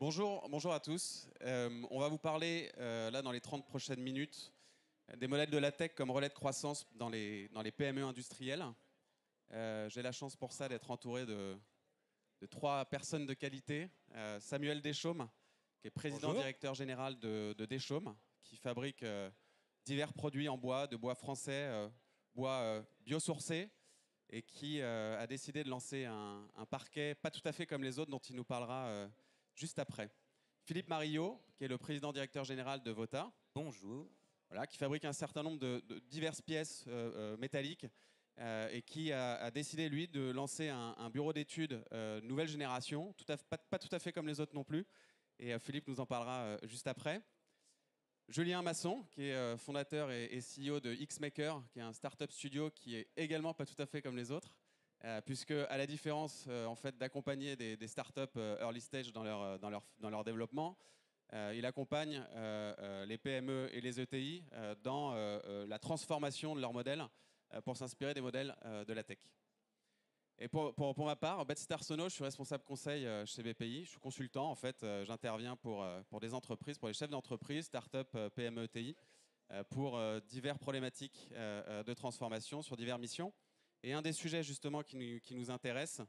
Bonjour à tous. On va vous parler, là, dans les 30 prochaines minutes, des modèles de la tech comme relais de croissance dans les PME industrielles. J'ai la chance pour ça d'être entouré de trois personnes de qualité. Samuel Deschaumes, qui est président Bonjour. directeur général de Deschaumes, qui fabrique divers produits en bois, de bois français, bois biosourcé, et qui a décidé de lancer un parquet pas tout à fait comme les autres, dont il nous parlera juste après. Philippe Marillot, qui est le président directeur général de Vota, Bonjour. voilà, qui fabrique un certain nombre de diverses pièces métalliques et qui a décidé, lui, de lancer un bureau d'études nouvelle génération, pas tout à fait comme les autres non plus. Et Philippe nous en parlera juste après. Julien Masson, qui est fondateur et CEO de Xmaker, qui est un startup studio qui est également pas tout à fait comme les autres, puisque à la différence en fait d'accompagner des startups early stage dans leur développement, il accompagne les PME et les ETI dans la transformation de leurs modèles pour s'inspirer des modèles de la tech. Et pour ma part, Baptiste Arsenault, je suis responsable conseil chez BPI. Je suis consultant, en fait. J'interviens pour des entreprises, pour les chefs d'entreprise, start-up, PME, ETI, pour diverses problématiques de transformation sur diverses missions. Et un des sujets, justement, qui nous intéresse,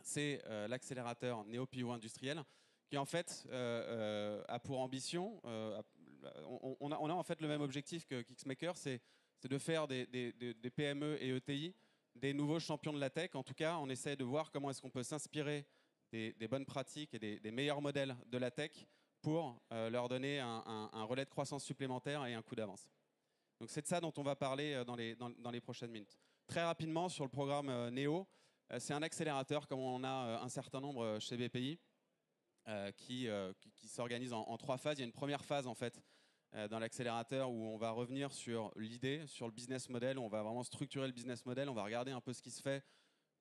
c'est l'accélérateur NeoPio industriel, qui, en fait, a pour ambition, on a en fait le même objectif que Xmaker, c'est de faire des PME et ETI des nouveaux champions de la tech. En tout cas, on essaie de voir comment est-ce qu'on peut s'inspirer des bonnes pratiques et des meilleurs modèles de la tech pour leur donner un relais de croissance supplémentaire et un coup d'avance. Donc c'est de ça dont on va parler dans les prochaines minutes. Très rapidement, sur le programme Neo, c'est un accélérateur comme on en a un certain nombre chez BPI qui s'organise en trois phases. Il y a une première phase, en fait, dans l'accélérateur où on va revenir sur l'idée, sur le business model, où on va vraiment structurer le business model, on va regarder un peu ce qui se fait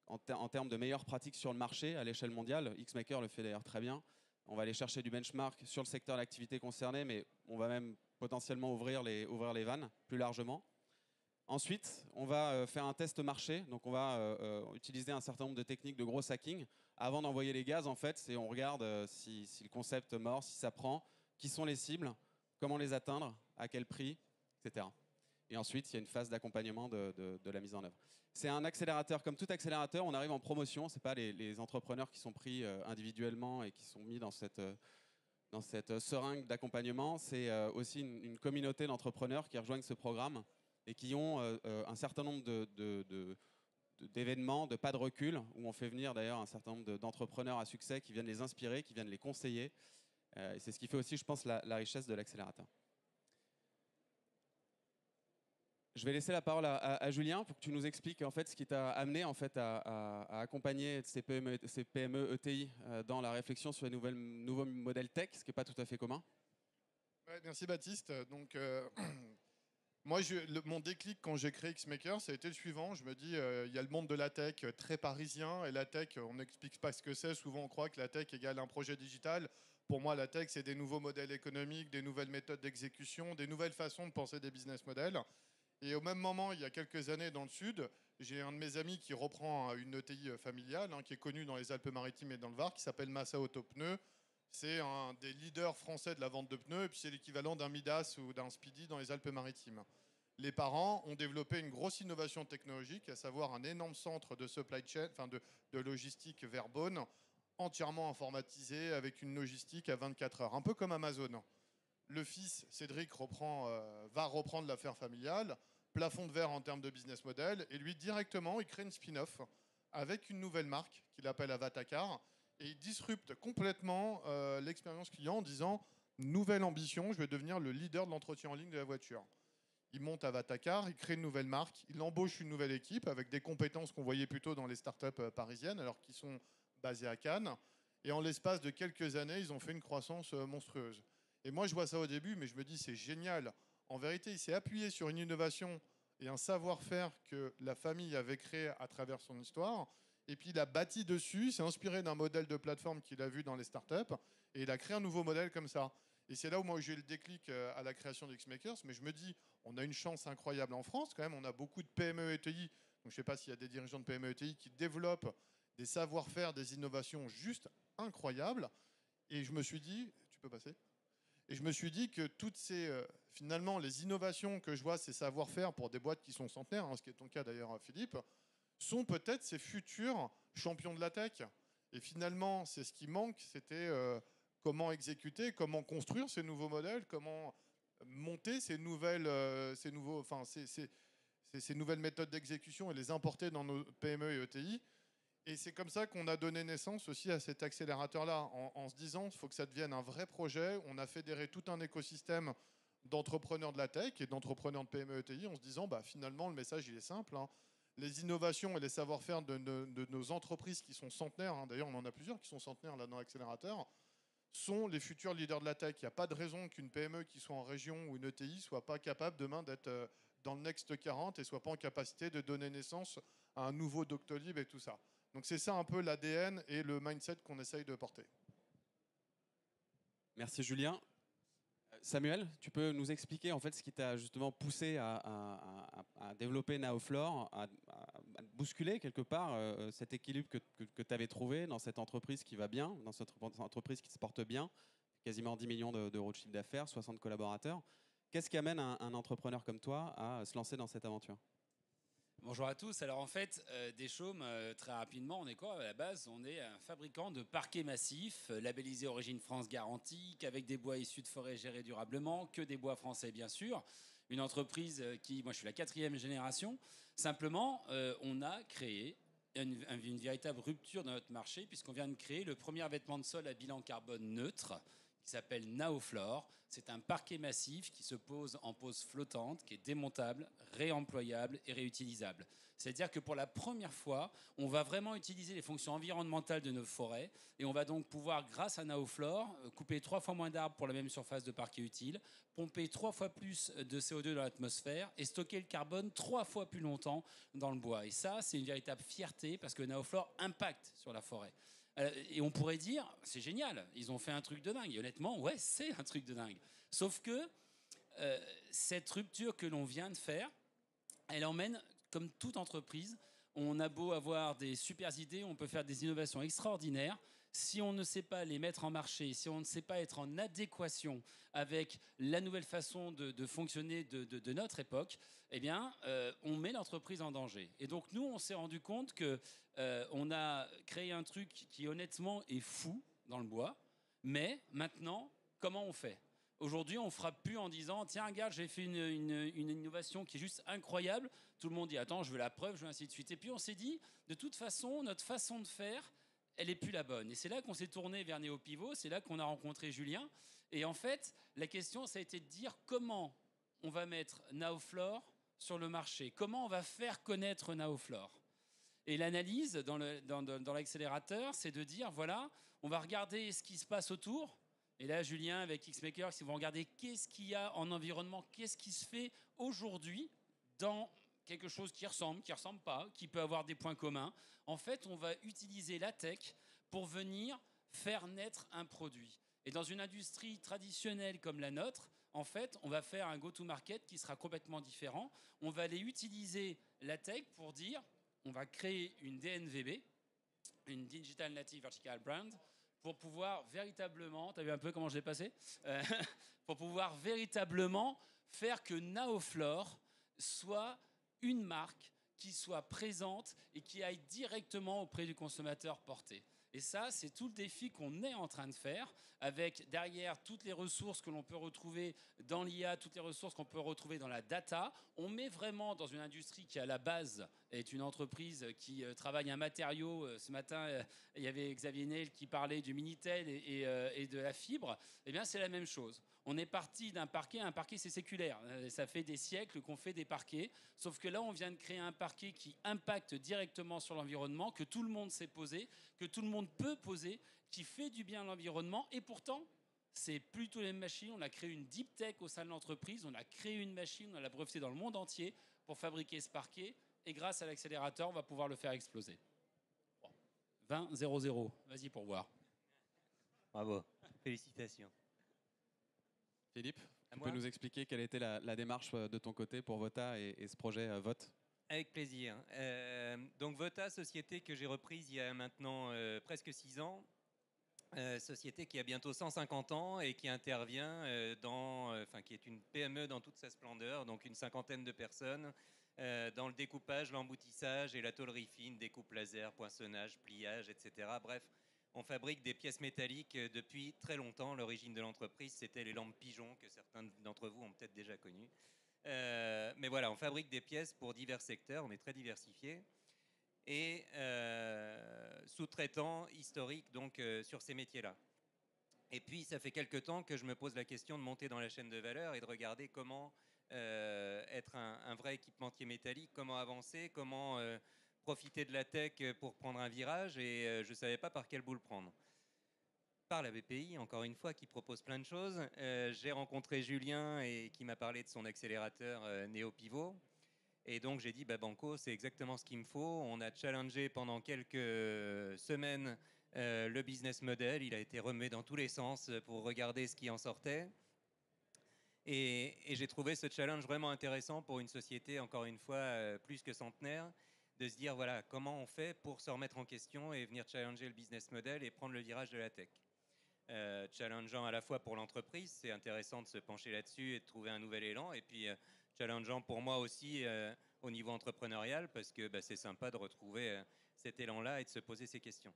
en termes de meilleures pratiques sur le marché à l'échelle mondiale. Xmaker le fait d'ailleurs très bien. On va aller chercher du benchmark sur le secteur d'activité concerné, mais on va même potentiellement ouvrir les vannes plus largement. Ensuite, on va faire un test marché. Donc, on va utiliser un certain nombre de techniques de gros hacking avant d'envoyer les gaz, en fait. Et on regarde si le concept mord, si ça prend, qui sont les cibles, comment les atteindre, à quel prix, etc. Et ensuite, il y a une phase d'accompagnement de la mise en œuvre. C'est un accélérateur. Comme tout accélérateur, on arrive en promotion. Ce n'est pas les entrepreneurs qui sont pris individuellement et qui sont mis dans cette seringue d'accompagnement. C'est aussi une communauté d'entrepreneurs qui rejoignent ce programme et qui ont un certain nombre d'événements, de pas de recul, où on fait venir d'ailleurs un certain nombre d'entrepreneurs à succès qui viennent les inspirer, qui viennent les conseiller. Et c'est ce qui fait aussi, je pense, la richesse de l'accélérateur. Je vais laisser la parole à Julien pour que tu nous expliques en fait ce qui t'a amené en fait à accompagner ces PME ETI dans la réflexion sur les nouveaux modèles tech, ce qui n'est pas tout à fait commun. Ouais, merci Baptiste. Donc, moi, mon déclic quand j'ai créé Xmaker, ça a été le suivant. Je me dis, il y a le monde de la tech très parisien. Et la tech, on n'explique pas ce que c'est. Souvent, on croit que la tech égale un projet digital. Pour moi, la tech, c'est des nouveaux modèles économiques, des nouvelles méthodes d'exécution, des nouvelles façons de penser des business models. Et au même moment, il y a quelques années dans le Sud, j'ai un de mes amis qui reprend une ETI familiale, qui est connue dans les Alpes-Maritimes et dans le Var, qui s'appelle Massa Autopneu. C'est un des leaders français de la vente de pneus, et puis c'est l'équivalent d'un Midas ou d'un Speedy dans les Alpes-Maritimes. Les parents ont développé une grosse innovation technologique, à savoir un énorme centre de supply chain, de logistique vers Beaune, entièrement informatisé avec une logistique à 24 heures, un peu comme Amazon. Le fils, Cédric, va reprendre l'affaire familiale, plafond de verre en termes de business model, et lui, directement, il crée une spin-off avec une nouvelle marque qu'il appelle Avatacar, et il disrupte complètement l'expérience client en disant « Nouvelle ambition, je vais devenir le leader de l'entretien en ligne de la voiture ». Il monte Avatacar, il crée une nouvelle marque, il embauche une nouvelle équipe avec des compétences qu'on voyait plutôt dans les startups parisiennes, alors qu'ils sont basés à Cannes. Et en l'espace de quelques années, ils ont fait une croissance monstrueuse. Et moi, je vois ça au début, mais je me dis, c'est génial. En vérité, il s'est appuyé sur une innovation et un savoir-faire que la famille avait créé à travers son histoire. Et puis, il a bâti dessus, il s'est inspiré d'un modèle de plateforme qu'il a vu dans les startups, et il a créé un nouveau modèle comme ça. Et c'est là où moi j'ai eu le déclic à la création de Xmakers. Mais je me dis, on a une chance incroyable en France quand même. On a beaucoup de PME ETI. Donc je ne sais pas s'il y a des dirigeants de PME ETI qui développent des savoir-faire, des innovations juste incroyables. Et je me suis dit, tu peux passer. Et je me suis dit que toutes ces, finalement, les innovations que je vois, ces savoir-faire pour des boîtes qui sont centenaires, hein, ce qui est ton cas d'ailleurs, Philippe, sont peut-être ces futurs champions de la tech. Et finalement, c'est ce qui manque, c'était comment exécuter, comment construire ces nouveaux modèles, comment monter ces nouvelles, ces nouvelles méthodes d'exécution et les importer dans nos PME et ETI. Et c'est comme ça qu'on a donné naissance aussi à cet accélérateur-là, en se disant qu'il faut que ça devienne un vrai projet. On a fédéré tout un écosystème d'entrepreneurs de la tech et d'entrepreneurs de PME ETI en se disant, bah, finalement, le message, il est simple. Hein. Les innovations et les savoir-faire de nos entreprises qui sont centenaires, hein, d'ailleurs, on en a plusieurs qui sont centenaires là dans l'accélérateur, sont les futurs leaders de la tech. Il n'y a pas de raison qu'une PME qui soit en région ou une ETI ne soit pas capable demain d'être dans le Next 40 et ne soit pas en capacité de donner naissance à un nouveau Doctolib et tout ça. Donc c'est ça un peu l'ADN et le mindset qu'on essaye de porter. Merci Julien. Samuel, tu peux nous expliquer en fait ce qui t'a justement poussé à développer Naoflore, à bousculer quelque part cet équilibre que tu avais trouvé dans cette entreprise qui va bien, dans cette entreprise qui se porte bien, quasiment 10 millions d'euros de chiffre d'affaires, 60 collaborateurs. Qu'est-ce qui amène un entrepreneur comme toi à se lancer dans cette aventure ? Bonjour à tous. Alors en fait, Deschaumes, très rapidement, on est quoi à la base? On est un fabricant de parquets massifs, labellisé Origine France Garantie, qu'avec des bois issus de forêts gérés durablement, que des bois français bien sûr. Une entreprise qui, moi je suis la 4e génération. Simplement, on a créé une véritable rupture dans notre marché puisqu'on vient de créer le premier vêtement de sol à bilan carbone neutre qui s'appelle Naoflore. C'est un parquet massif qui se pose en pose flottante, qui est démontable, réemployable et réutilisable. C'est-à-dire que pour la première fois, on va vraiment utiliser les fonctions environnementales de nos forêts et on va donc pouvoir, grâce à Naoflore, couper 3 fois moins d'arbres pour la même surface de parquet utile, pomper 3 fois plus de CO2 dans l'atmosphère et stocker le carbone 3 fois plus longtemps dans le bois. Et ça, c'est une véritable fierté parce que Naoflore impacte sur la forêt. Et on pourrait dire, c'est génial, ils ont fait un truc de dingue. Et honnêtement, ouais, c'est un truc de dingue. Sauf que cette rupture que l'on vient de faire, elle emmène, comme toute entreprise, on a beau avoir des super idées, on peut faire des innovations extraordinaires. Si on ne sait pas les mettre en marché, si on ne sait pas être en adéquation avec la nouvelle façon de fonctionner de notre époque, eh bien, on met l'entreprise en danger. Et donc, nous, on s'est rendu compte qu'on a créé un truc qui, honnêtement, est fou dans le bois. Mais maintenant, comment on fait ? Aujourd'hui, on ne frappe plus en disant « Tiens, regarde, j'ai fait une innovation qui est juste incroyable. » Tout le monde dit « Attends, je veux la preuve, je veux ainsi de suite. » Et puis, on s'est dit, de toute façon, notre façon de faire, elle n'est plus la bonne. Et c'est là qu'on s'est tourné vers NeoPivot, c'est là qu'on a rencontré Julien. Et en fait, la question, ça a été de dire comment on va mettre Naoflore sur le marché, comment on va faire connaître Naoflore. Et l'analyse dans l'accélérateur, c'est de dire, voilà, on va regarder ce qui se passe autour. Et là, Julien, avec Xmakers, ils vont regarder qu'est-ce qu'il y a en environnement, qu'est-ce qui se fait aujourd'hui dans quelque chose qui ressemble pas, qui peut avoir des points communs. En fait, on va utiliser la tech pour venir faire naître un produit. Et dans une industrie traditionnelle comme la nôtre, en fait, on va faire un go-to-market qui sera complètement différent. On va aller utiliser la tech pour dire, on va créer une DNVB, une Digital Native Vertical Brand, pour pouvoir véritablement, tu as vu un peu comment je l'ai passé pour pouvoir véritablement faire que Naoflore soit une marque qui soit présente et qui aille directement auprès du consommateur porté. Et ça, c'est tout le défi qu'on est en train de faire, avec derrière toutes les ressources que l'on peut retrouver dans l'IA, toutes les ressources qu'on peut retrouver dans la data. On met vraiment dans une industrie qui, à la base, est une entreprise qui travaille un matériau. Ce matin, il y avait Xavier Neil qui parlait du Minitel et de la fibre. Eh bien, c'est la même chose. On est parti d'un parquet. Un parquet, c'est séculaire. Ça fait des siècles qu'on fait des parquets. Sauf que là, on vient de créer un parquet qui impacte directement sur l'environnement, que tout le monde sait poser, que tout le monde peut poser, qui fait du bien à l'environnement. Et pourtant, c'est plutôt les mêmes machines. On a créé une deep tech au sein de l'entreprise. On a créé une machine, on l'a brevetée dans le monde entier pour fabriquer ce parquet. Et grâce à l'accélérateur, on va pouvoir le faire exploser. 20-0-0. Vas-y pour voir. Bravo. Félicitations. Philippe, tu peux nous expliquer quelle était la démarche de ton côté pour Vota et ce projet Vote ? Avec plaisir. Donc Vota, société que j'ai reprise il y a maintenant presque 6 ans. Société qui a bientôt 150 ans et qui intervient qui est une PME dans toute sa splendeur, donc une cinquantaine de personnes, dans le découpage, l'emboutissage et la tôlerie fine, découpe laser, poinçonnage, pliage, etc. Bref, on fabrique des pièces métalliques depuis très longtemps. L'origine de l'entreprise, c'était les lampes pigeons que certains d'entre vous ont peut-être déjà connues. Mais voilà, on fabrique des pièces pour divers secteurs, on est très diversifié. Et sous-traitant historique donc sur ces métiers-là. Et puis ça fait quelque temps que je me pose la question de monter dans la chaîne de valeur et de regarder comment être un vrai équipementier métallique, comment avancer, comment profiter de la tech pour prendre un virage, et je ne savais pas par quel bout le prendre. Par la BPI, encore une fois, qui propose plein de choses. J'ai rencontré Julien et qui m'a parlé de son accélérateur NeoPivot. Et donc j'ai dit, Banco, c'est exactement ce qu'il me faut. On a challengé pendant quelques semaines le business model. Il a été remué dans tous les sens pour regarder ce qui en sortait. Et j'ai trouvé ce challenge vraiment intéressant pour une société, encore une fois, plus que centenaire, de se dire, voilà, comment on fait pour se remettre en question et venir challenger le business model et prendre le virage de la tech. Challengeant à la fois pour l'entreprise, c'est intéressant de se pencher là-dessus et de trouver un nouvel élan, et puis challengeant pour moi aussi au niveau entrepreneurial, parce que c'est sympa de retrouver cet élan-là et de se poser ces questions.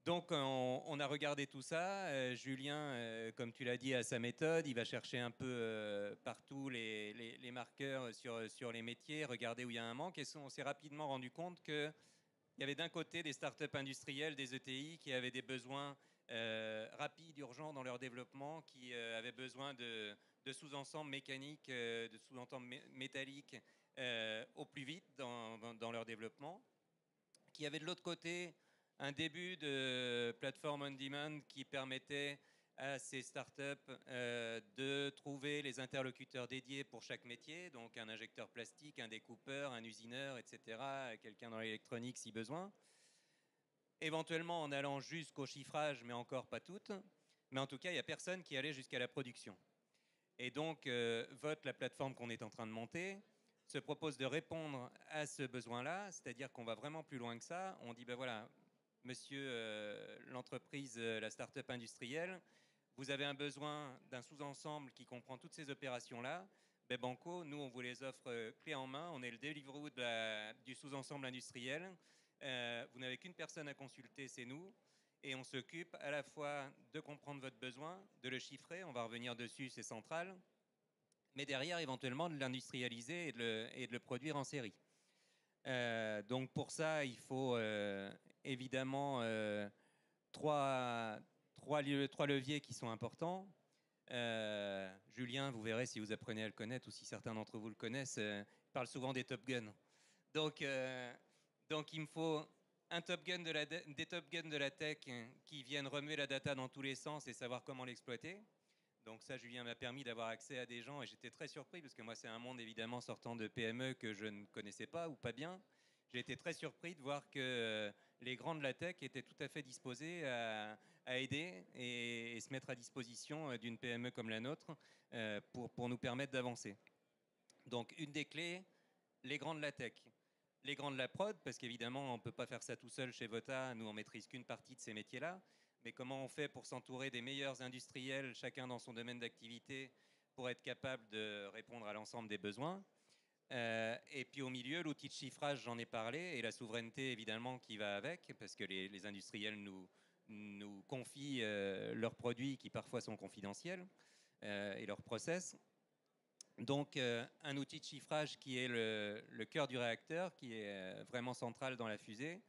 Donc on a regardé tout ça. Julien, comme tu l'as dit, a sa méthode. Il va chercher un peu partout les marqueurs sur les métiers, regarder où il y a un manque, et on s'est rapidement rendu compte qu'il y avait d'un côté des startups industrielles, des ETI, qui avaient des besoins rapides, urgents dans leur développement, qui avaient besoin de sous-ensembles mécaniques, de sous-ensembles métalliques au plus vite dans leur développement, qui avaient de l'autre côté un début de plateforme on-demand qui permettait à ces startups de trouver les interlocuteurs dédiés pour chaque métier, donc un injecteur plastique, un découpeur, un usineur, etc., quelqu'un dans l'électronique si besoin. Éventuellement en allant jusqu'au chiffrage, mais encore pas toutes. Mais en tout cas, il n'y a personne qui allait jusqu'à la production. Et donc, Vote, la plateforme qu'on est en train de monter, se propose de répondre à ce besoin-là, c'est-à-dire qu'on va vraiment plus loin que ça. On dit, voilà, monsieur l'entreprise, la start-up industrielle, vous avez un besoin d'un sous-ensemble qui comprend toutes ces opérations-là. Banco, nous, on vous les offre clé en main. On est le Deliveroo du sous-ensemble industriel. Vous n'avez qu'une personne à consulter, c'est nous. Et on s'occupe à la fois de comprendre votre besoin, de le chiffrer, on va revenir dessus, c'est central, mais derrière, éventuellement, de l'industrialiser et de le produire en série. Donc pour ça, il faut évidemment trois leviers qui sont importants. Julien, vous verrez si vous apprenez à le connaître ou si certains d'entre vous le connaissent, il parle souvent des Top Gun. Donc il me faut des Top Gun de la tech qui viennent remuer la data dans tous les sens et savoir comment l'exploiter. Donc ça, Julien m'a permis d'avoir accès à des gens, et j'étais très surpris parce que moi, c'est un monde évidemment sortant de PME que je ne connaissais pas ou pas bien. J'ai été très surpris de voir que les grands de la tech étaient tout à fait disposés à aider et se mettre à disposition d'une PME comme la nôtre pour nous permettre d'avancer. Donc une des clés, les grands de la tech. Les grands de la prod, parce qu'évidemment, on ne peut pas faire ça tout seul chez Vota, nous on maîtrise qu'une partie de ces métiers-là, mais comment on fait pour s'entourer des meilleurs industriels, chacun dans son domaine d'activité, pour être capable de répondre à l'ensemble des besoins. Et puis au milieu, l'outil de chiffrage, j'en ai parlé, et la souveraineté évidemment qui va avec, parce que les industriels nous confient leurs produits qui parfois sont confidentiels, et leurs process. Donc un outil de chiffrage qui est le cœur du réacteur, qui est vraiment central dans la fusée,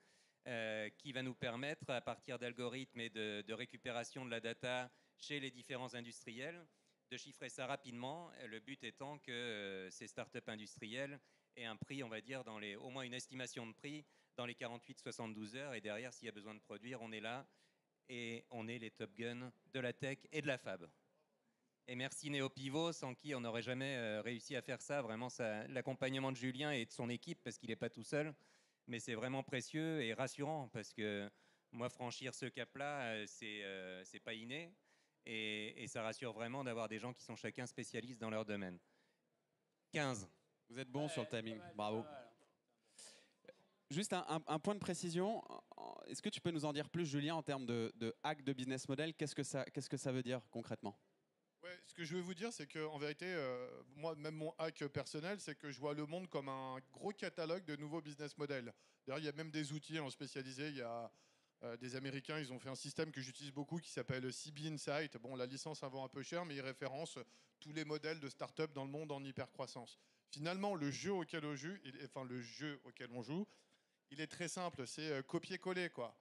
qui va nous permettre, à partir d'algorithmes et de récupération de la data chez les différents industriels, de chiffrer ça rapidement, le but étant que ces startups industrielles aient un prix, on va dire, au moins une estimation de prix dans les 48-72 heures, et derrière, s'il y a besoin de produire, on est là, et on est les Top Guns de la tech et de la fab. Et merci NeoPivot, sans qui on n'aurait jamais réussi à faire ça. Vraiment, l'accompagnement de Julien et de son équipe, parce qu'il n'est pas tout seul, mais c'est vraiment précieux et rassurant, parce que moi, franchir ce cap-là, c'est pas inné, et ça rassure vraiment d'avoir des gens qui sont chacun spécialistes dans leur domaine. 15. Vous êtes bon sur le timing, bravo. Juste un point de précision. Est-ce que tu peux nous en dire plus, Julien, en termes de hack de business model? Qu'est-ce que ça veut dire concrètement? Ouais, ce que je veux vous dire, c'est qu'en vérité, moi, même mon hack personnel, c'est que je vois le monde comme un gros catalogue de nouveaux business models. D'ailleurs, il y a même des outils spécialisés. Il y a des Américains, ils ont fait un système que j'utilise beaucoup qui s'appelle CB Insight. Bon, la licence en vaut un peu cher, mais il référence tous les modèles de start-up dans le monde en hypercroissance. Finalement, le jeu auquel on joue, il est très simple, c'est copier-coller, quoi.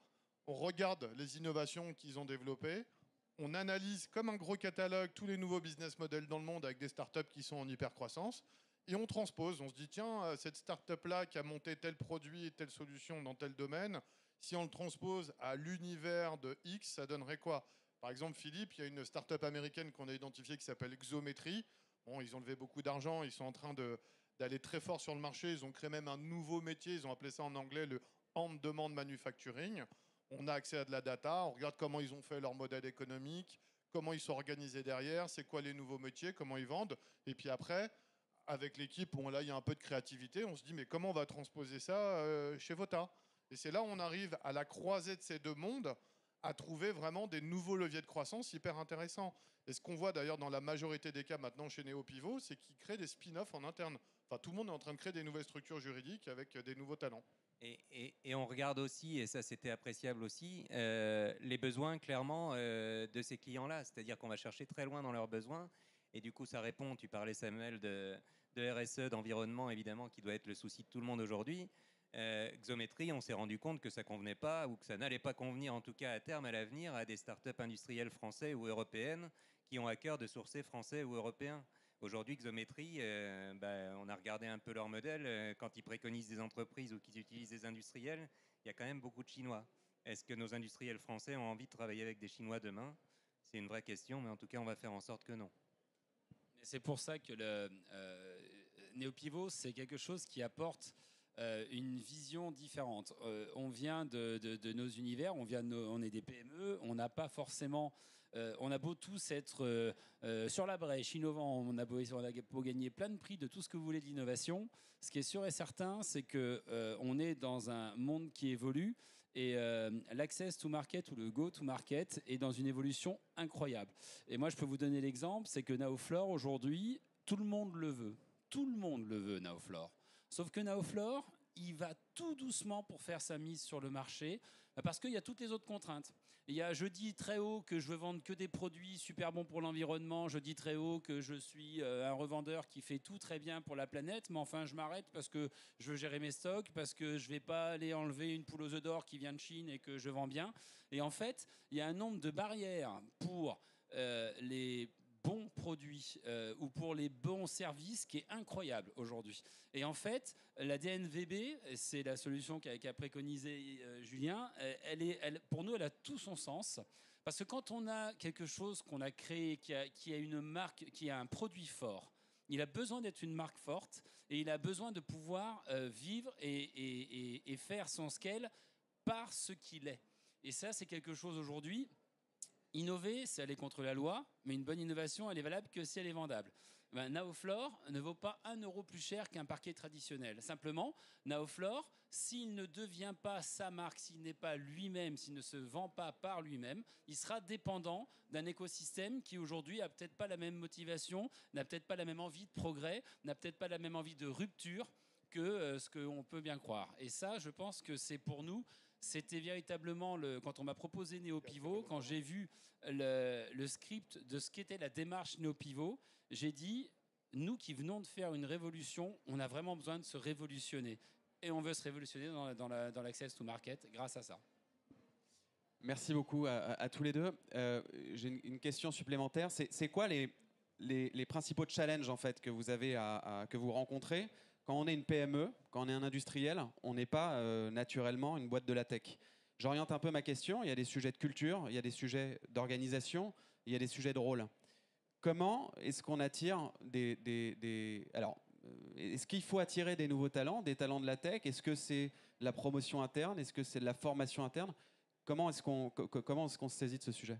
On regarde les innovations qu'ils ont développées, on analyse comme un gros catalogue tous les nouveaux business models dans le monde avec des startups qui sont en hypercroissance, et on transpose. On se dit, tiens, cette startup-là qui a monté tel produit et telle solution dans tel domaine, si on le transpose à l'univers de X, ça donnerait quoi? Par exemple, Philippe, il y a une startup américaine qu'on a identifiée qui s'appelle Xometry. Bon, ils ont levé beaucoup d'argent, ils sont en train d'aller très fort sur le marché. Ils ont créé même un nouveau métier, ils ont appelé ça en anglais le on-demand manufacturing. On a accès à de la data, on regarde comment ils ont fait leur modèle économique, comment ils sont organisés derrière, c'est quoi les nouveaux métiers, comment ils vendent. Et puis après, avec l'équipe, bon, là, il y a un peu de créativité, on se dit, mais comment on va transposer ça chez Vota? Et c'est là où on arrive à la croisée de ces deux mondes, à trouver vraiment des nouveaux leviers de croissance hyper intéressants. Et ce qu'on voit d'ailleurs dans la majorité des cas maintenant chez NeoPivot, c'est qu'ils créent des spin-offs en interne. Enfin, tout le monde est en train de créer des nouvelles structures juridiques avec des nouveaux talents. Et on regarde aussi, et ça c'était appréciable aussi, les besoins clairement de ces clients-là. C'est-à-dire qu'on va chercher très loin dans leurs besoins. Et du coup, ça répond, tu parlais Samuel de RSE, d'environnement évidemment, qui doit être le souci de tout le monde aujourd'hui. Xometry, on s'est rendu compte que ça convenait pas, ou que ça n'allait pas convenir en tout cas à terme, à l'avenir, à des startups industrielles français ou européennes qui ont à cœur de sourcer français ou européens. Aujourd'hui, Xometry, on a regardé un peu leur modèle. Quand ils préconisent des entreprises ou qu'ils utilisent des industriels, il y a quand même beaucoup de Chinois. Est-ce que nos industriels français ont envie de travailler avec des Chinois demain? C'est une vraie question, mais en tout cas, on va faire en sorte que non. C'est pour ça que le NeoPivot, c'est quelque chose qui apporte une vision différente. On vient de nos univers, on est des PME, on n'a pas forcément... on a beau tous être sur la brèche, innovant, on a beau gagner plein de prix de tout ce que vous voulez de l'innovation. Ce qui est sûr et certain, c'est qu'on est dans un monde qui évolue et l'access to market ou le go to market est dans une évolution incroyable. Et moi, je peux vous donner l'exemple, c'est que Naoflore, aujourd'hui, tout le monde le veut. Tout le monde le veut, Naoflore. Sauf que Naoflore, il va tout doucement pour faire sa mise sur le marché parce qu'il y a toutes les autres contraintes. Je dis très haut que je veux vendre que des produits super bons pour l'environnement. Je dis très haut que je suis un revendeur qui fait tout très bien pour la planète. Mais enfin, je m'arrête parce que je veux gérer mes stocks, parce que je ne vais pas aller enlever une poule aux œufs d'or qui vient de Chine et que je vends bien. Et en fait, il y a un nombre de barrières pour les bons produits ou pour les bons services qui est incroyable aujourd'hui. Et en fait, la DNVB, c'est la solution qu'a préconisé Julien, pour nous, elle a tout son sens. Parce que quand on a quelque chose qu'on a créé, qui a une marque, qui a un produit fort, il a besoin d'être une marque forte et il a besoin de pouvoir vivre et faire son scale par ce qu'il est. Et ça, c'est quelque chose aujourd'hui. Innover, c'est aller contre la loi, mais une bonne innovation, elle est valable que si elle est vendable. Naoflore ne vaut pas 1 euro plus cher qu'un parquet traditionnel. Simplement, Naoflore, s'il ne devient pas sa marque, s'il n'est pas lui-même, s'il ne se vend pas par lui-même, il sera dépendant d'un écosystème qui aujourd'hui n'a peut-être pas la même motivation, n'a peut-être pas la même envie de progrès, n'a peut-être pas la même envie de rupture que ce qu'on peut bien croire. Et ça, je pense que c'est pour nous... C'était véritablement, quand on m'a proposé NeoPivot, quand j'ai vu le script de ce qu'était la démarche NeoPivot, j'ai dit, nous qui venons de faire une révolution, on a vraiment besoin de se révolutionner. Et on veut se révolutionner dans l'access to market grâce à ça. Merci beaucoup à tous les deux. J'ai une question supplémentaire. C'est quoi les principaux challenges en fait, que vous avez que vous rencontrez quand on est une PME, quand on est un industriel? On n'est pas naturellement une boîte de la tech. J'oriente un peu ma question. Il y a des sujets de culture, il y a des sujets d'organisation, il y a des sujets de rôle. Comment est-ce qu'on attire Alors, est-ce qu'il faut attirer des nouveaux talents, des talents de la tech? Est-ce que c'est la promotion interne? Est-ce que c'est de la formation interne? Comment est-ce qu'on se saisit de ce sujet?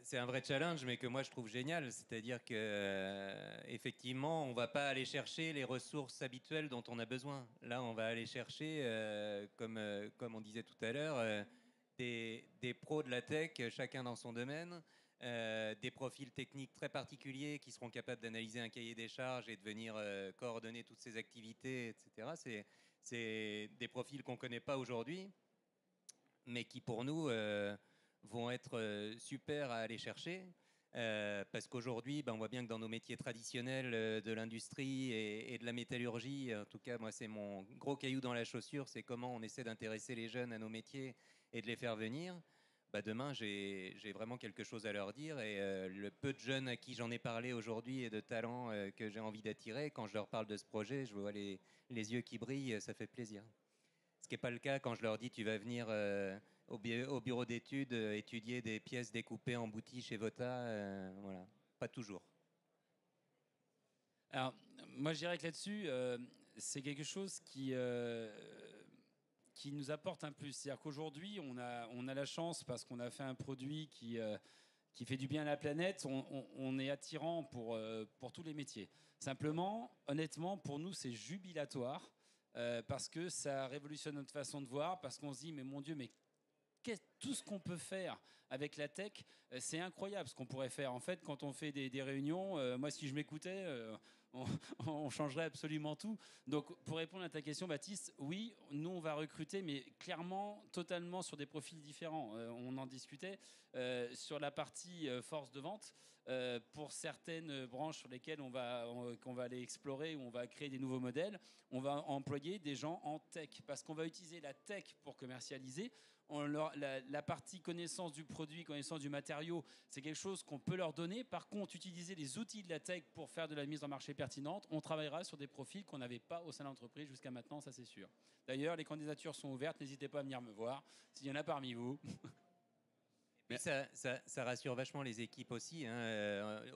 C'est un vrai challenge, mais que moi je trouve génial. C'est-à-dire que effectivement, on va pas aller chercher les ressources habituelles dont on a besoin. Là, on va aller chercher, comme on disait tout à l'heure, des pros de la tech, chacun dans son domaine, des profils techniques très particuliers qui seront capables d'analyser un cahier des charges et de venir coordonner toutes ces activités, etc. C'est des profils qu'on connaît pas aujourd'hui, mais qui pour nous vont être super à aller chercher. Parce qu'aujourd'hui, on voit bien que dans nos métiers traditionnels de l'industrie et de la métallurgie, en tout cas, moi, c'est mon gros caillou dans la chaussure, c'est comment on essaie d'intéresser les jeunes à nos métiers et de les faire venir. Demain, j'ai vraiment quelque chose à leur dire. Et le peu de jeunes à qui j'en ai parlé aujourd'hui et de talents que j'ai envie d'attirer, quand je leur parle de ce projet, je vois les yeux qui brillent, ça fait plaisir. Ce qui n'est pas le cas quand je leur dis tu vas venir au bureau d'études étudier des pièces découpées en boutis chez Vota. Voilà, pas toujours. Alors, moi, je dirais que là-dessus, c'est quelque chose qui nous apporte un plus. C'est-à-dire qu'aujourd'hui, on a la chance, parce qu'on a fait un produit qui fait du bien à la planète, on est attirant pour tous les métiers. Simplement, honnêtement, pour nous, c'est jubilatoire. Parce que ça révolutionne notre façon de voir, parce qu'on se dit, mais mon Dieu, mais tout ce qu'on peut faire avec la tech, c'est incroyable ce qu'on pourrait faire. En fait, quand on fait des réunions, moi, si je m'écoutais, on changerait absolument tout. Donc, pour répondre à ta question, Baptiste, oui, nous, on va recruter, mais clairement, totalement sur des profils différents. On en discutait sur la partie force de vente. Pour certaines branches sur lesquelles qu'on va aller explorer, où on va créer des nouveaux modèles, on va employer des gens en tech, parce qu'on va utiliser la tech pour commercialiser. La partie connaissance du produit, connaissance du matériau, c'est quelque chose qu'on peut leur donner. Par contre, utiliser les outils de la tech pour faire de la mise en marché pertinente, on travaillera sur des profils qu'on n'avait pas au sein de l'entreprise jusqu'à maintenant, ça c'est sûr. D'ailleurs, les candidatures sont ouvertes, n'hésitez pas à venir me voir s'il y en a parmi vous. Et ça rassure vachement les équipes aussi.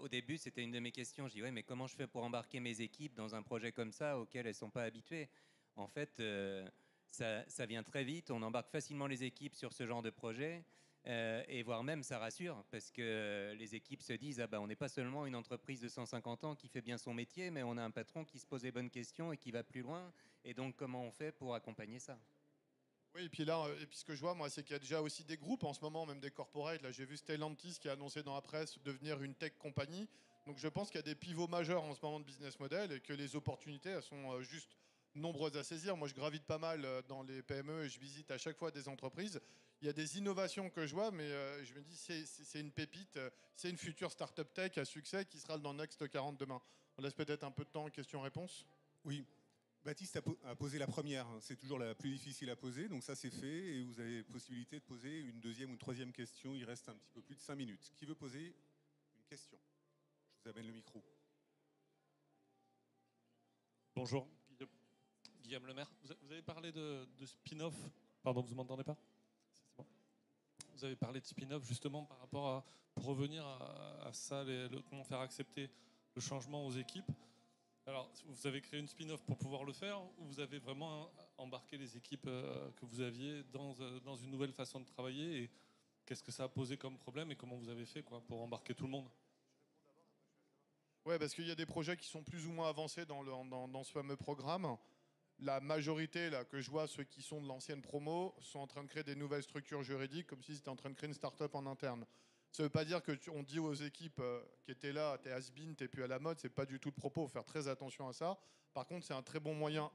Au début, c'était une de mes questions. Je dis, ouais, mais comment je fais pour embarquer mes équipes dans un projet comme ça auquel elles ne sont pas habituées? En fait, ça vient très vite. On embarque facilement les équipes sur ce genre de projet. Et voire même, ça rassure, parce que les équipes se disent, on n'est pas seulement une entreprise de 150 ans qui fait bien son métier, mais on a un patron qui se pose les bonnes questions et qui va plus loin. Et donc, comment on fait pour accompagner ça? Oui, et puis là, ce que je vois, moi, c'est qu'il y a déjà aussi des groupes en ce moment, même des corporates. Là, j'ai vu Stellantis qui a annoncé dans la presse devenir une tech compagnie. Donc, je pense qu'il y a des pivots majeurs en ce moment de business model et que les opportunités, elles sont juste nombreuses à saisir. Moi, je gravite pas mal dans les PME et je visite à chaque fois des entreprises. Il y a des innovations que je vois, mais je me dis, c'est une pépite, c'est une future startup tech à succès qui sera dans Next 40 demain. On laisse peut-être un peu de temps, questions-réponses. Oui. Baptiste a posé la première, c'est toujours la plus difficile à poser, donc ça c'est fait, et vous avez possibilité de poser une deuxième ou une troisième question, il reste un petit peu plus de 5 minutes. Qui veut poser une question? Je vous amène le micro. Bonjour, Guillaume Lemaire. Vous avez parlé de spin-off, pardon, vous m'entendez pas? C'est bon. Vous avez parlé de spin-off justement par rapport à, pour revenir à ça, comment faire accepter le changement aux équipes. Alors, vous avez créé une spin-off pour pouvoir le faire, ou vous avez vraiment embarqué les équipes que vous aviez dans une nouvelle façon de travailler, et qu'est-ce que ça a posé comme problème et comment vous avez fait pour embarquer tout le monde? Ouais, parce qu'il y a des projets qui sont plus ou moins avancés dans ce fameux programme. La majorité, là, que je vois, ceux qui sont de l'ancienne promo, sont en train de créer des nouvelles structures juridiques, comme si c'était en train de créer une start-up en interne. Ça ne veut pas dire qu'on dit aux équipes qui étaient là, t'es has-been, t'es plus à la mode, c'est pas du tout le propos, faut faire très attention à ça. Par contre, c'est un très bon moyen,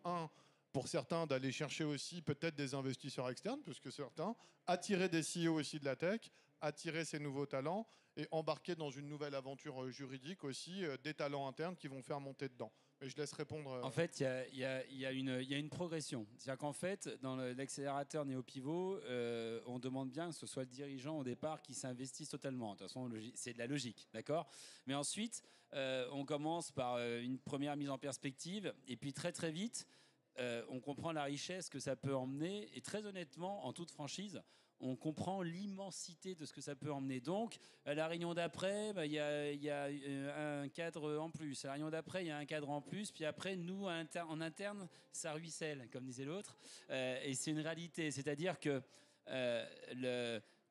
pour certains, d'aller chercher aussi peut-être des investisseurs externes, puisque certains, attirer des CEO aussi de la tech, attirer ces nouveaux talents et embarquer dans une nouvelle aventure juridique aussi des talents internes qui vont faire monter dedans. Mais je laisse répondre. En fait, il y a une progression. C'est-à-dire qu'en fait, dans l'accélérateur néo-pivot, on demande bien que ce soit le dirigeant au départ qui s'investisse totalement. De toute façon, c'est de la logique, d'accord? Mais ensuite, on commence par une première mise en perspective, et puis très très vite, on comprend la richesse que ça peut emmener, et très honnêtement, en toute franchise, on comprend l'immensité de ce que ça peut emmener. Donc, à la réunion d'après, il y a un cadre en plus. À la réunion d'après, il y a un cadre en plus. Puis après, nous, en interne, ça ruisselle, comme disait l'autre. Et c'est une réalité. C'est-à-dire que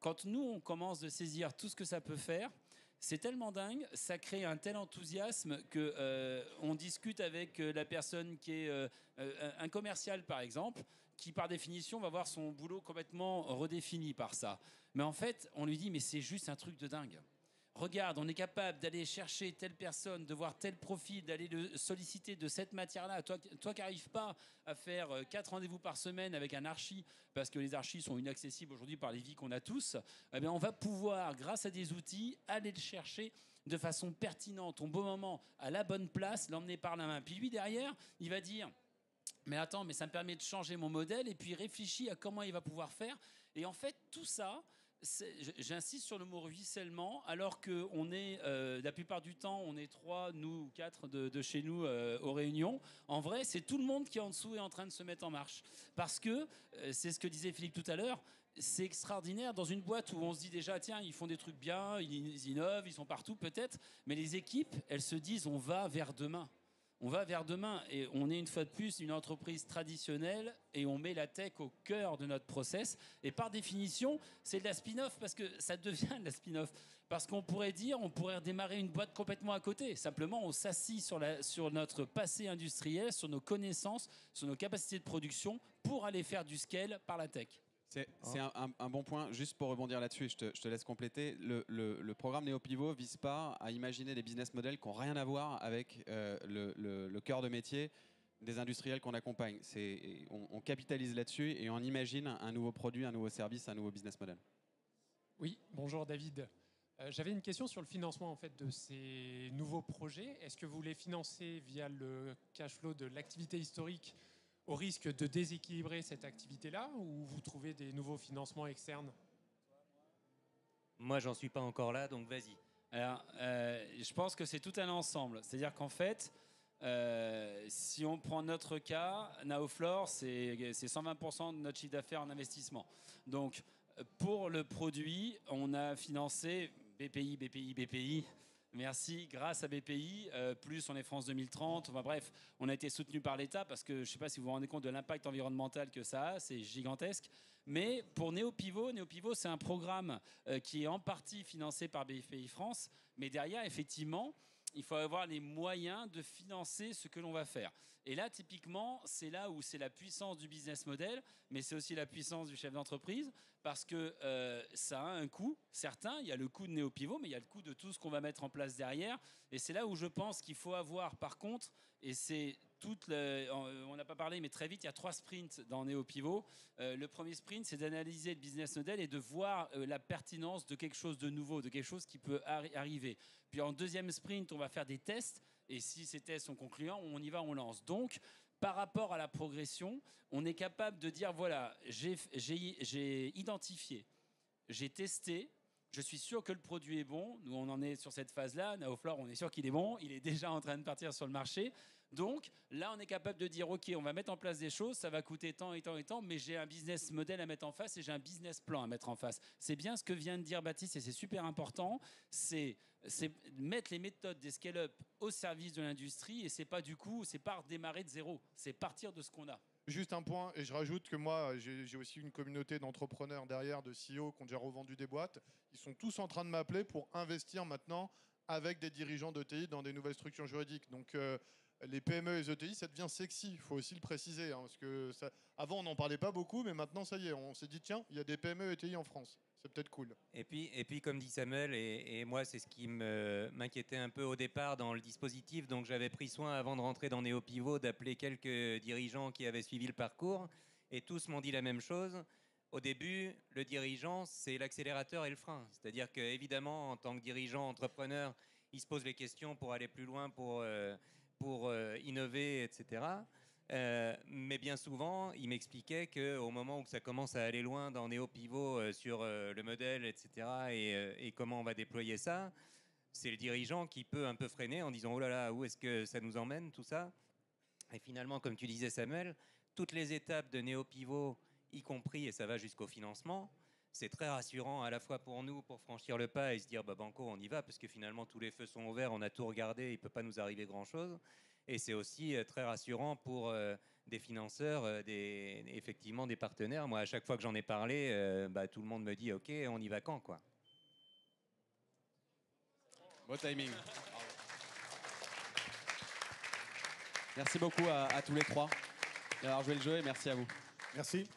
quand nous, on commence de saisir tout ce que ça peut faire, c'est tellement dingue, ça crée un tel enthousiasme que on discute avec la personne qui est un commercial, par exemple, qui par définition va voir son boulot complètement redéfini par ça. Mais en fait, on lui dit, mais c'est juste un truc de dingue. Regarde, on est capable d'aller chercher telle personne, de voir tel profil, d'aller le solliciter de cette matière-là. Toi qui n'arrives pas à faire 4 rendez-vous par semaine avec un archi, parce que les archis sont inaccessibles aujourd'hui par les vies qu'on a tous, eh bien on va pouvoir, grâce à des outils, aller le chercher de façon pertinente, au bon moment, à la bonne place, l'emmener par la main. Puis lui, derrière, il va dire... Mais attends, mais ça me permet de changer mon modèle, et puis il réfléchit à comment il va pouvoir faire. Et en fait, tout ça... J'insiste sur le mot ruissellement, alors que on est, la plupart du temps, on est 3, nous ou 4 de chez nous aux réunions. En vrai, c'est tout le monde qui en dessous est en train de se mettre en marche. Parce que, c'est ce que disait Philippe tout à l'heure, c'est extraordinaire dans une boîte où on se dit déjà, tiens, ils font des trucs bien, ils innovent, ils sont partout peut-être, mais les équipes, elles se disent, on va vers demain. On va vers demain et on est une fois de plus une entreprise traditionnelle et on met la tech au cœur de notre process. Et par définition, c'est de la spin-off parce que ça devient de la spin-off. Parce qu'on pourrait dire, on pourrait redémarrer une boîte complètement à côté. Simplement, on s'assit sur notre passé industriel, sur nos connaissances, sur nos capacités de production pour aller faire du scale par la tech. C'est un bon point. Juste pour rebondir là-dessus, et je te laisse compléter. Le programme NeoPivot vise pas à imaginer des business models qui n'ont rien à voir avec le cœur de métier des industriels qu'on accompagne. On capitalise là-dessus et on imagine un nouveau produit, un nouveau service, un nouveau business model. Oui, bonjour David. J'avais une question sur le financement en fait, de ces nouveaux projets. Est-ce que vous les financez via le cash flow de l'activité historique au risque de déséquilibrer cette activité-là, ou vous trouvez des nouveaux financements externes? Moi, j'en suis pas encore là, donc vas-y. Alors, je pense que c'est tout un ensemble. C'est-à-dire qu'en fait, si on prend notre cas, Naoflore, c'est 120% de notre chiffre d'affaires en investissement. Donc, pour le produit, on a financé BPI. Merci, grâce à BPI, plus on est France 2030, enfin bref, on a été soutenu par l'État parce que je ne sais pas si vous vous rendez compte de l'impact environnemental que ça a, c'est gigantesque. Mais pour NeoPivot, c'est un programme qui est en partie financé par BPI France, mais derrière, effectivement, il faut avoir les moyens de financer ce que l'on va faire. Et là, typiquement, c'est là où c'est la puissance du business model, mais c'est aussi la puissance du chef d'entreprise, parce que ça a un coût, certain, il y a le coût de NeoPivot, mais il y a le coût de tout ce qu'on va mettre en place derrière. Et c'est là où je pense qu'il faut avoir, par contre, et c'est on n'a pas parlé, mais très vite, il y a 3 sprints dans NeoPivot. Le premier sprint, c'est d'analyser le business model et de voir la pertinence de quelque chose de nouveau, de quelque chose qui peut arriver. Puis en deuxième sprint, on va faire des tests. Et si ces tests sont concluants, on y va, on lance. Donc, par rapport à la progression, on est capable de dire, voilà, j'ai identifié, j'ai testé, je suis sûr que le produit est bon. Nous, on en est sur cette phase-là. Naoflore, on est sûr qu'il est bon. Il est déjà en train de partir sur le marché. Donc, là, on est capable de dire, OK, on va mettre en place des choses, ça va coûter tant et tant et tant, mais j'ai un business model à mettre en face et j'ai un business plan à mettre en face. C'est bien ce que vient de dire Baptiste et c'est super important. C'est mettre les méthodes des scale-up au service de l'industrie et c'est pas redémarrer de zéro. C'est partir de ce qu'on a. Juste un point, et je rajoute que moi, j'ai aussi une communauté d'entrepreneurs derrière, de CEO qui ont déjà revendu des boîtes. Ils sont tous en train de m'appeler pour investir maintenant avec des dirigeants d'ETI dans des nouvelles structures juridiques. Donc, les PME et les ETI, ça devient sexy, il faut aussi le préciser. Parce que avant, on n'en parlait pas beaucoup, mais maintenant, ça y est, on s'est dit, tiens, il y a des PME et ETI en France. C'est peut-être cool. Et puis, comme dit Samuel, et moi, c'est ce qui m'inquiétait un peu au départ dans le dispositif. Donc, j'avais pris soin, avant de rentrer dans NeoPivot, d'appeler quelques dirigeants qui avaient suivi le parcours. Et tous m'ont dit la même chose. Au début, le dirigeant, c'est l'accélérateur et le frein. C'est-à-dire qu'évidemment, en tant que dirigeant, entrepreneur, il se pose les questions pour aller plus loin, pour innover, etc. Mais bien souvent, il m'expliquait qu'au moment où ça commence à aller loin dans NeoPivot sur le modèle, etc., et comment on va déployer ça, c'est le dirigeant qui peut un peu freiner en disant « Oh là là, où est-ce que ça nous emmène, tout ça ?» Et finalement, comme tu disais, Samuel, toutes les étapes de NeoPivot, y compris, et ça va jusqu'au financement, c'est très rassurant à la fois pour nous, pour franchir le pas et se dire bah banco, on y va, parce que finalement tous les feux sont ouverts, on a tout regardé, il ne peut pas nous arriver grand-chose. Et c'est aussi très rassurant pour des financeurs, effectivement des partenaires. Moi, à chaque fois que j'en ai parlé, tout le monde me dit « Ok, on y va quand ?» quoi. Beau timing. Merci beaucoup à tous les trois d'avoir joué le jeu et merci à vous. Merci.